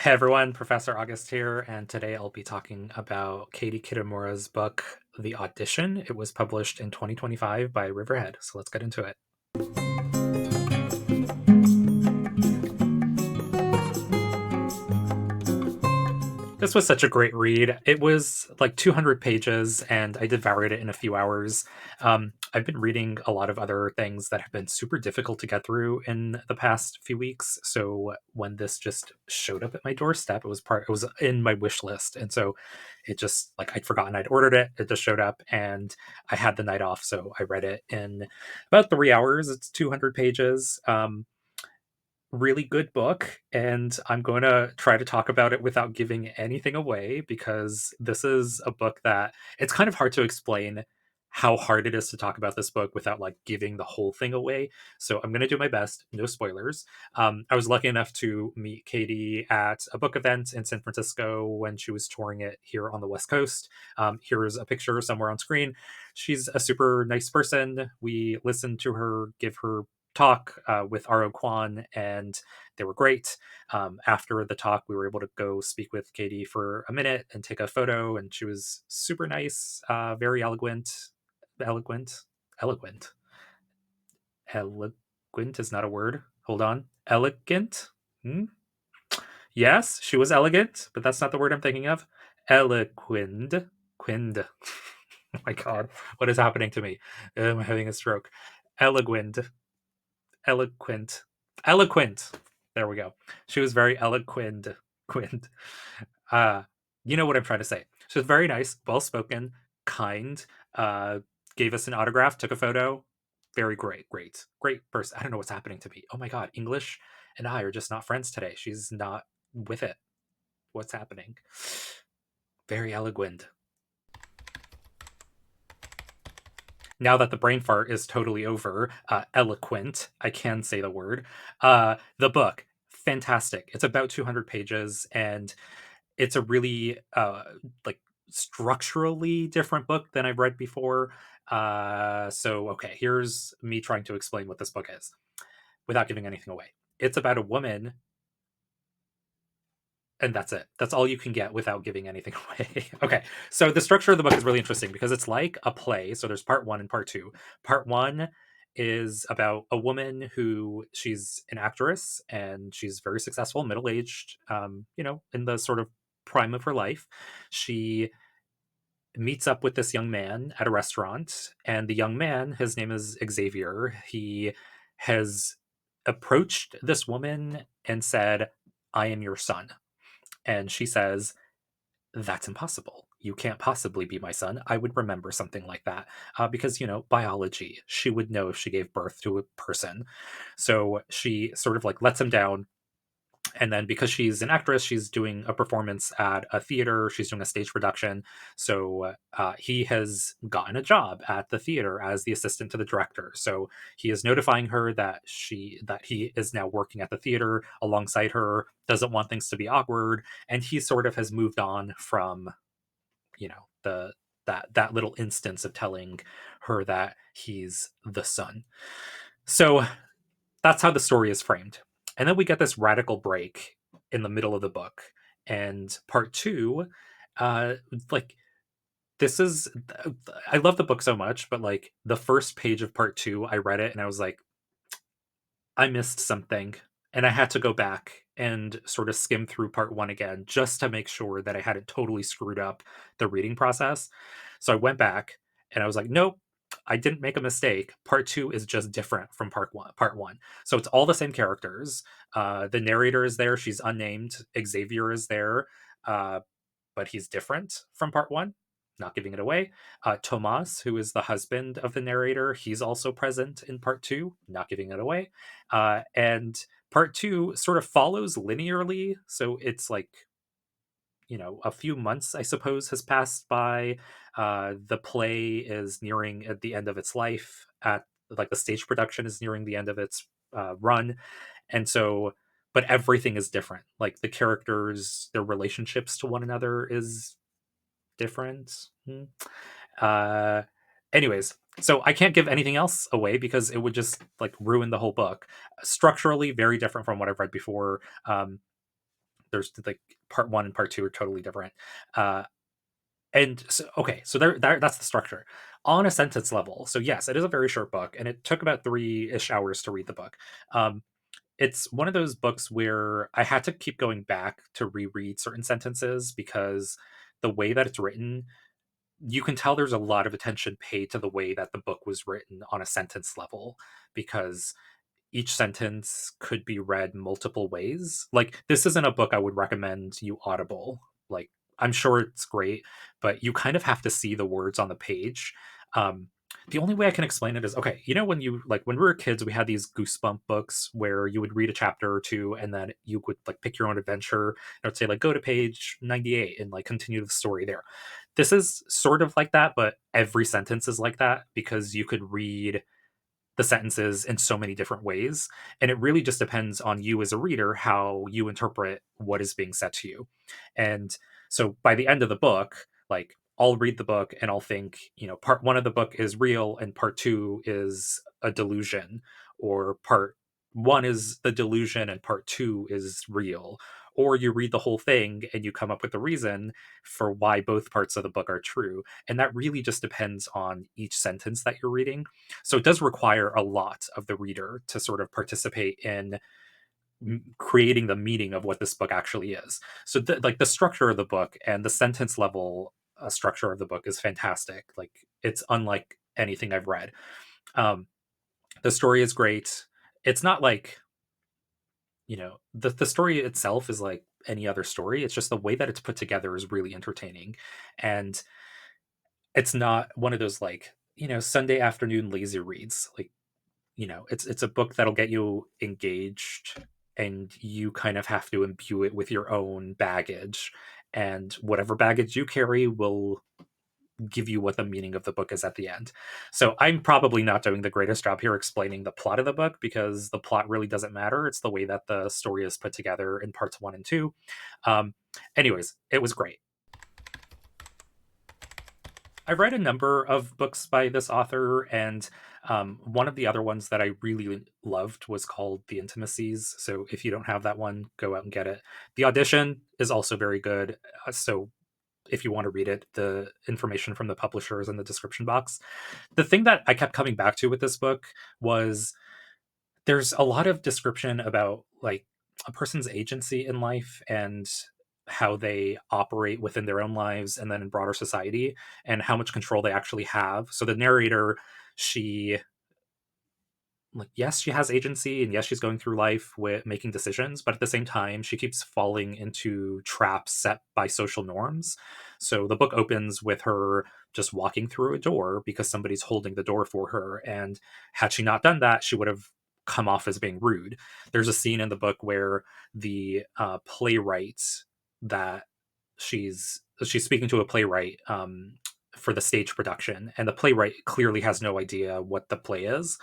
Hey everyone, Professor August here, and today I'll be talking about Katie Kitamura's book, The Audition. It was published in 2025 by Riverhead, so let's get into it. This was such a great read. It was like 200 pages, and I devoured it in a few hours. I've been reading a lot of other things that have been super difficult to get through in the past few weeks. So when this just showed up at my doorstep, it was in my wish list, and so it just like I'd forgotten I'd ordered it. It just showed up, and I had the night off, so I read it in about 3 hours. It's 200 pages. Really good book, and I'm going to try to talk about it without giving anything away, because this is a book that it's kind of hard to explain how hard it is to talk about this book without like giving the whole thing away. So I'm going to do my best. No spoilers. I was lucky enough to meet Katie at a book event in San Francisco when she was touring it here on the West Coast. Here's a picture somewhere on screen. She's a super nice person. We listened to her give her talk with Aro Kwan, and they were great. After the talk, we were able to go speak with Katie for a minute and take a photo, and she was super nice, very eloquent, eloquent, eloquent is not a word. Hold on, elegant. Hmm? Yes, she was elegant, but that's not the word I'm thinking of. Eloquent, quind. Oh my god, what is happening to me? I'm having a stroke. Eloquent, eloquent, eloquent. There we go. She was very eloquent. Quint. Uh, you know what I'm trying to say. She was very nice, well spoken, kind. Uh, Gave us an autograph, took a photo. Very great person. I don't know what's happening to me. Oh my god, English and I are just not friends today. She's not with it. What's happening? Very eloquent. Now that the brain fart is totally over, eloquent, I can say the word. The book, fantastic. It's about 200 pages, and it's a really like structurally different book than I've read before. So okay, here's me trying to explain what this book is without giving anything away. It's about a woman, and that's it. That's all you can get without giving anything away. Okay, so the structure of the book is really interesting because it's like a play. So there's part one and part two. Part one is about a woman who she's an actress, and she's very successful, middle aged, in the sort of prime of her life. She meets up with this young man at a restaurant, and the young man, his name is Xavier. He has approached this woman and said, "I am your son." And she says, "That's impossible. You can't possibly be my son. I would remember something like that because, biology. She would know if she gave birth to a person." So she sort of like lets him down. And then because she's an actress, she's doing a performance at a theater. She's doing a stage production. So he has gotten a job at the theater as the assistant to the director. So he is notifying her that he is now working at the theater alongside her. Doesn't want things to be awkward, and he sort of has moved on from the that little instance of telling her that he's the son. So that's how the story is framed. And then we get this radical break in the middle of the book. And part two, uh, like, this is, I love the book so much, but like the first page of part two, I read it and I was like, I missed something. And I had to go back and sort of skim through part one again just to make sure that I hadn't totally screwed up the reading process. So I went back and I was like, nope, I didn't make a mistake. Part two is just different from part one. So it's all the same characters. The narrator is there. She's unnamed. Xavier is there. Uh, but he's different from part one. Not giving it away. Tomas, who is the husband of the narrator, he's also present in part two. Not giving it away. And part two sort of follows linearly. So it's like, a few months, I suppose, has passed by. The play is nearing at the end of its life. At like the stage production is nearing the end of its run, and so, but everything is different. Like the characters, their relationships to one another is different. Uh, Anyways, so I can't give anything else away because it would just like ruin the whole book. Structurally, very different from what I've read before. There's like part one and part two are totally different. Uh, and so, okay, so that's the structure on a sentence level. So yes, it is a very short book, and it took about 3-ish hours to read the book. Um, it's one of those books where I had to keep going back to reread certain sentences because the way that it's written, you can tell there's a lot of attention paid to the way that the book was written on a sentence level, because each sentence could be read multiple ways. Like, this isn't a book I would recommend you audible. Like, I'm sure it's great, but you kind of have to see the words on the page. Um, the only way I can explain it is, okay, you know, when you like when we were kids, we had these goosebump books where you would read a chapter or two and then you would like pick your own adventure. And it would say like go to page 98 and like continue the story there. This is sort of like that, but every sentence is like that because you could read the sentences in so many different ways. And it really just depends on you as a reader how you interpret what is being said to you. And so by the end of the book, like I'll read the book and I'll think, you know, part one of the book is real and part two is a delusion, or part one is the delusion and part two is real. Or you read the whole thing and you come up with a reason for why both parts of the book are true. And that really just depends on each sentence that you're reading. So it does require a lot of the reader to sort of participate in creating the meaning of what this book actually is. So like the structure of the book and the sentence level structure of the book is fantastic. Like it's unlike anything I've read. Um, the story is great. It's not like, you know, the story itself is like any other story. It's just the way that it's put together is really entertaining. And it's not one of those like, you know, Sunday afternoon lazy reads. Like, you know, it's a book that'll get you engaged, and you kind of have to imbue it with your own baggage, and whatever baggage you carry will give you what the meaning of the book is at the end. So I'm probably not doing the greatest job here explaining the plot of the book, because the plot really doesn't matter. It's the way that the story is put together in parts one and two. um Anyways, it was great. I've read a number of books by this author, and one of the other ones that I really loved was called The Intimacies. So if you don't have that one, go out and get it. The Audition is also very good. So if you want to read it, the information from the publisher is in the description box. The thing that I kept coming back to with this book was there's a lot of description about like a person's agency in life and how they operate within their own lives and then in broader society, and how much control they actually have. So the narrator, she, like, yes, she has agency, and yes, she's going through life with making decisions, but at the same time she keeps falling into traps set by social norms. So the book opens with her just walking through a door because somebody's holding the door for her, and had she not done that, she would have come off as being rude. There's a scene in the book where the playwright that she's speaking to a playwright for the stage production, and the playwright clearly has no idea what the play is,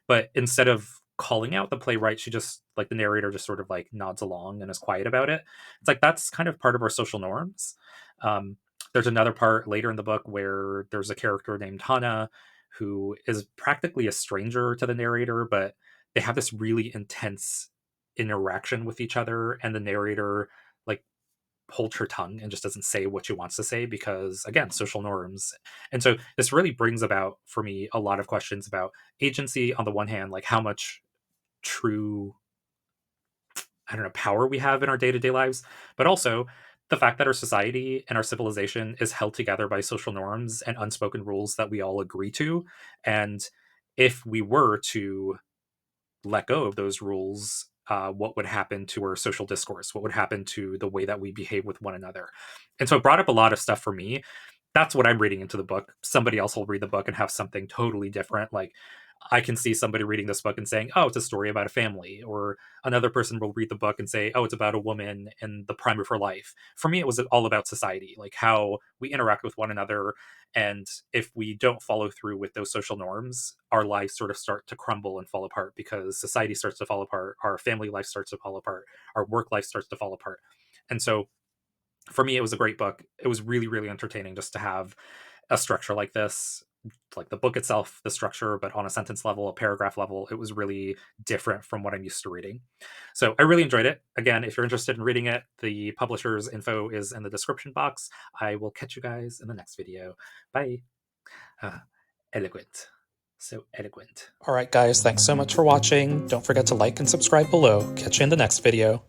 but instead of calling out the playwright, she just, like, the narrator just sort of like nods along and is quiet about it. It's like that's kind of part of our social norms. Um, there's another part later in the book where there's a character named Hana who is practically a stranger to the narrator, but they have this really intense interaction with each other, and the narrator like holds her tongue and just doesn't say what she wants to say because, again, social norms. And so this really brings about for me a lot of questions about agency on the one hand, like how much true, I don't know, power we have in our day-to-day lives, but also the fact that our society and our civilization is held together by social norms and unspoken rules that we all agree to. And if we were to let go of those rules, what would happen to our social discourse? What would happen to the way that we behave with one another? And so it brought up a lot of stuff for me. That's what I'm reading into the book. Somebody else will read the book and have something totally different. Like, I can see somebody reading this book and saying, "Oh, it's a story about a family," or another person will read the book and say, "Oh, it's about a woman in the prime of her life." For me, it was all about society, like how we interact with one another, and if we don't follow through with those social norms, our lives sort of start to crumble and fall apart because society starts to fall apart, our family life starts to fall apart, our work life starts to fall apart. And so for me, it was a great book. It was really, really entertaining just to have a structure like this. like the book itself, the structure, but on a sentence level, a paragraph level, it was really different from what I'm used to reading. So I really enjoyed it. Again, if you're interested in reading it, the publisher's info is in the description box. I will catch you guys in the next video. Bye. Ah, eloquent. So eloquent. Alright guys, thanks so much for watching. Don't forget to like and subscribe below. Catch you in the next video.